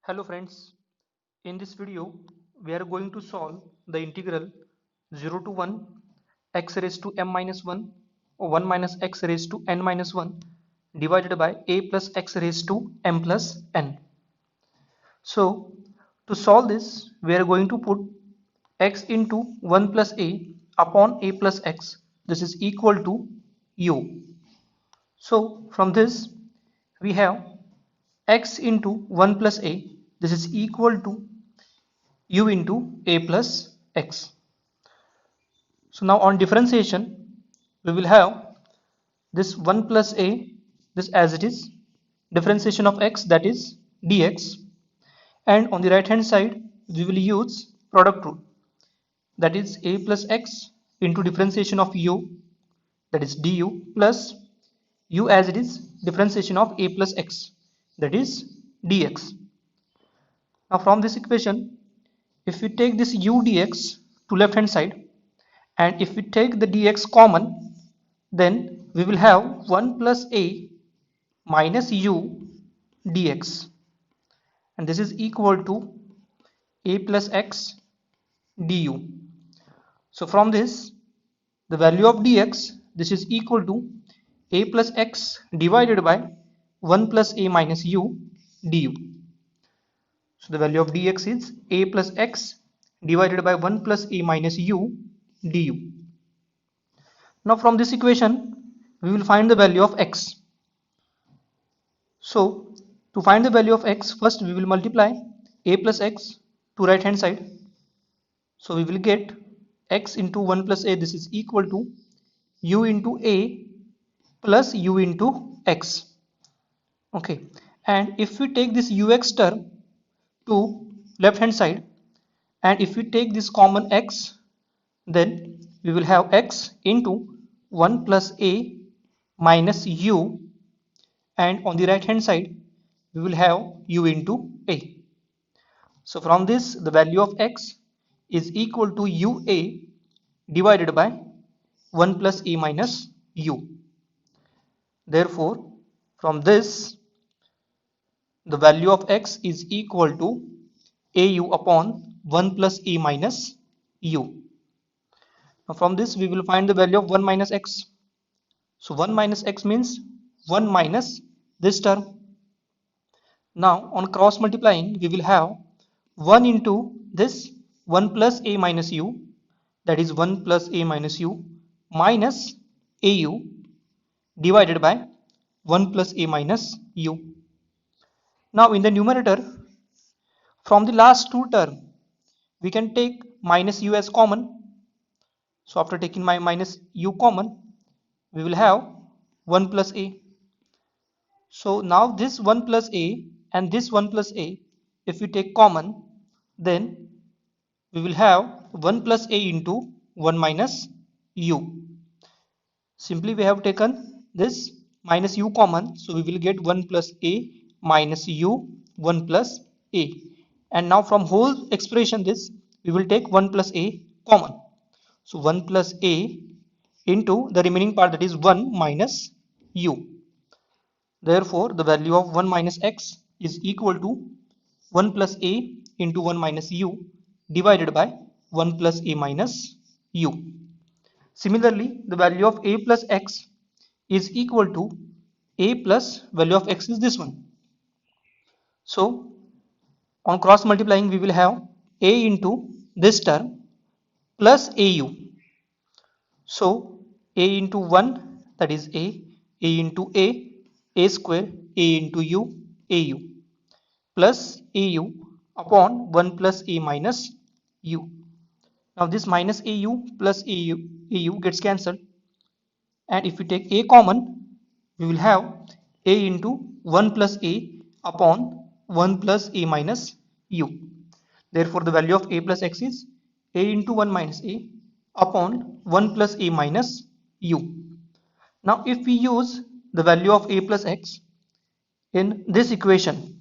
Hello friends, in this video we are going to solve the integral 0 to 1 x raised to m minus 1 or 1 minus x raised to n minus 1 divided by a plus x raised to m plus n. So to solve this we are going to put x into 1 plus a upon a plus x, this is equal to u. So from this we have x into 1 plus a, this is equal to u into a plus x. So now on differentiation we will have this 1 plus a, this as it is, differentiation of x, that is dx, and on the right hand side we will use product rule, that is a plus x into differentiation of u, that is du, plus u as it is, differentiation of a plus x, that is dx. Now from this equation, if we take this u dx to left hand side and if we take the dx common, then we will have 1 plus a minus u dx, and this is equal to a plus x du. So from this, the value of dx, this is equal to a plus x divided by 1 plus a minus u du. So the value of dx is a plus x divided by 1 plus a minus u du. Now from this equation we will find the value of x. So to find the value of x, first we will multiply a plus x to right hand side. So we will get x into 1 plus a, this is equal to u into a plus u into x. Okay, and if we take this ux term to left hand side and if we take this common x, then we will have x into 1 plus a minus u, and on the right hand side we will have u into a. So from this the value of x is equal to ua divided by 1 plus a minus u. Therefore from this the value of x is equal to au upon 1 plus a minus u. Now from this we will find the value of 1 minus x. So 1 minus x means 1 minus this term. Now on cross multiplying we will have 1 into this 1 plus a minus u, that is 1 plus a minus u minus au divided by 1 plus a minus u. Now in the numerator, from the last two term we can take minus u as common. So after taking my minus u common, we will have 1 plus a. So now this 1 plus a and this 1 plus a, if we take common, then we will have 1 plus a into 1 minus u. Simply we have taken this minus u common, so we will get 1 plus a minus u 1 plus a. And now from whole expression this, we will take 1 plus a common. So 1 plus a into the remaining part, that is 1 minus u. Therefore, the value of 1 minus x is equal to 1 plus a into 1 minus u divided by 1 plus a minus u. Similarly, the value of a plus x is equal to a plus value of x is this one. So on cross multiplying we will have a into this term plus au. So a into 1, that is a into a square, a into u, au, plus au upon 1 plus a minus u. Now this minus au plus au gets cancelled, and if we take a common, we will have a into 1 plus a upon 1 plus a minus u. Therefore the value of a plus x is a into 1 minus a upon 1 plus a minus u. Now if we use the value of a plus x in this equation,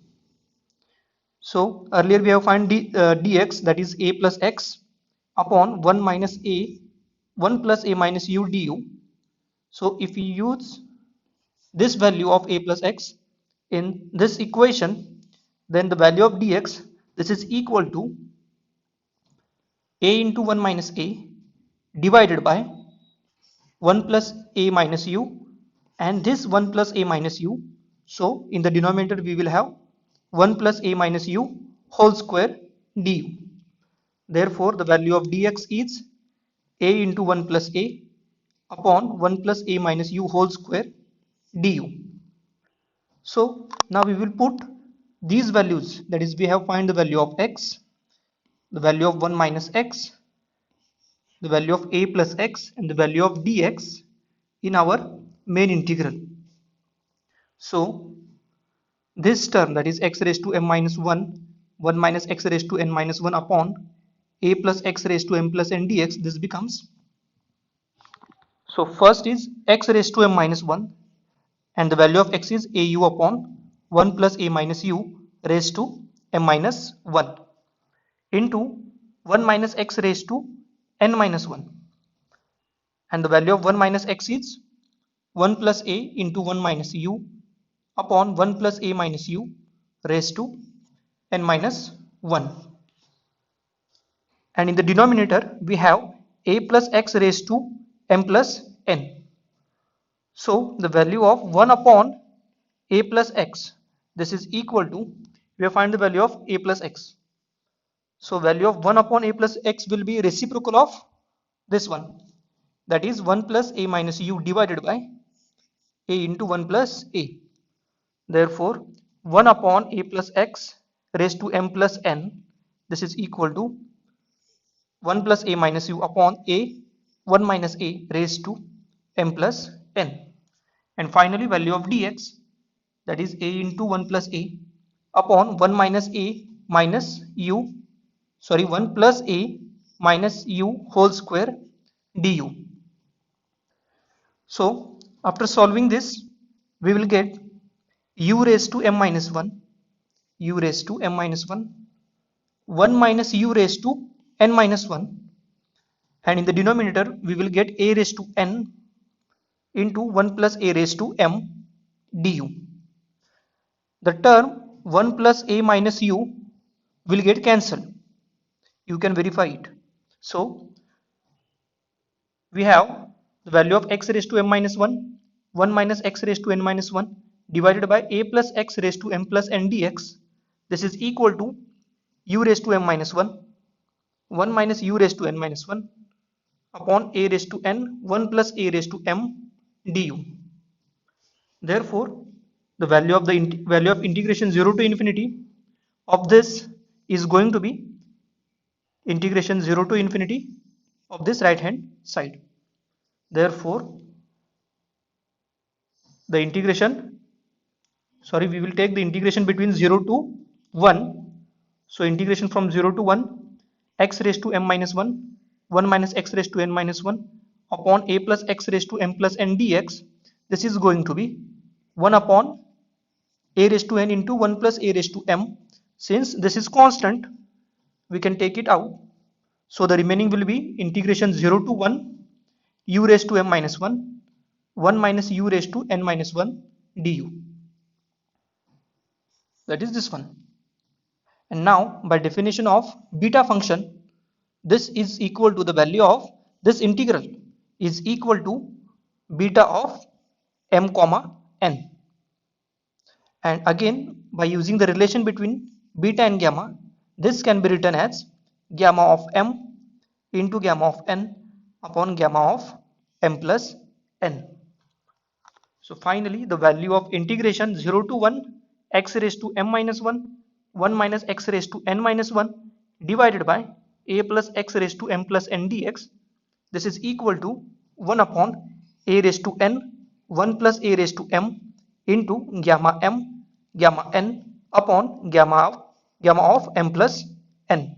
so earlier we have found dx, that is a plus x upon 1 minus a 1 plus a minus u du. So if we use this value of a plus x in this equation, then the value of dx, this is equal to a into 1 minus a divided by 1 plus a minus u, and this 1 plus a minus u, so in the denominator we will have 1 plus a minus u whole square du. Therefore the value of dx is a into 1 plus a upon 1 plus a minus u whole square du. So now we will put these values, that is we have find the value of x, the value of 1 minus x, the value of a plus x, and the value of dx in our main integral. So this term, that is x raised to m minus 1, 1 minus x raised to n minus 1 upon a plus x raised to m plus n dx, this becomes, so first is x raised to m minus 1, and the value of x is au upon 1 plus a minus u raised to m minus 1 into 1 minus x raised to n minus 1, and the value of 1 minus x is 1 plus a into 1 minus u upon 1 plus a minus u raised to n minus 1, and in the denominator we have a plus x raised to m plus n. So the value of 1 upon a plus x, this is equal to, we have find the value of a plus x. So value of 1 upon a plus x will be reciprocal of this one, that is 1 plus a minus u divided by a into 1 plus a. Therefore 1 upon a plus x raised to m plus n, this is equal to 1 plus a minus u upon a 1 minus a raised to m plus n. And finally value of dx, that is a into 1 plus a upon 1 minus a minus u, sorry 1 plus a minus u whole square du. So after solving this we will get u raised to m minus 1, u raised to m minus 1, 1 minus u raised to n minus 1, and in the denominator we will get a raised to n into 1 plus a raised to m du. The term 1 plus a minus u will get cancelled. You can verify it. So we have the value of x raised to m minus 1, 1 minus x raised to n minus 1 divided by a plus x raised to m plus n dx. This is equal to u raised to m minus 1, 1 minus u raised to n minus 1 upon a raised to n 1 plus a raised to m du. Therefore the value of integration 0 to infinity of this is going to be integration 0 to infinity of this right hand side. Therefore the integration, sorry, we will take the integration between 0 to 1. So integration from 0 to 1, x raised to m minus 1, 1 minus x raised to n minus 1 upon a plus x raised to m plus n dx. This is going to be 1 upon a raised to n into 1 plus a raised to m. Since this is constant, we can take it out. So the remaining will be integration 0 to 1 u raised to m minus 1, 1 minus u raised to n minus 1 du. That is this one. And now by definition of beta function, this is equal to the value of this integral is equal to beta of m comma n. And again by using the relation between beta and gamma, this can be written as gamma of m into gamma of n upon gamma of m plus n. So finally the value of integration 0 to 1 x raised to m minus 1, 1 minus x raised to n minus 1 divided by a plus x raised to m plus n dx. This is equal to 1 upon a raised to n 1 plus a raised to m into gamma m gamma n upon gamma of m plus n.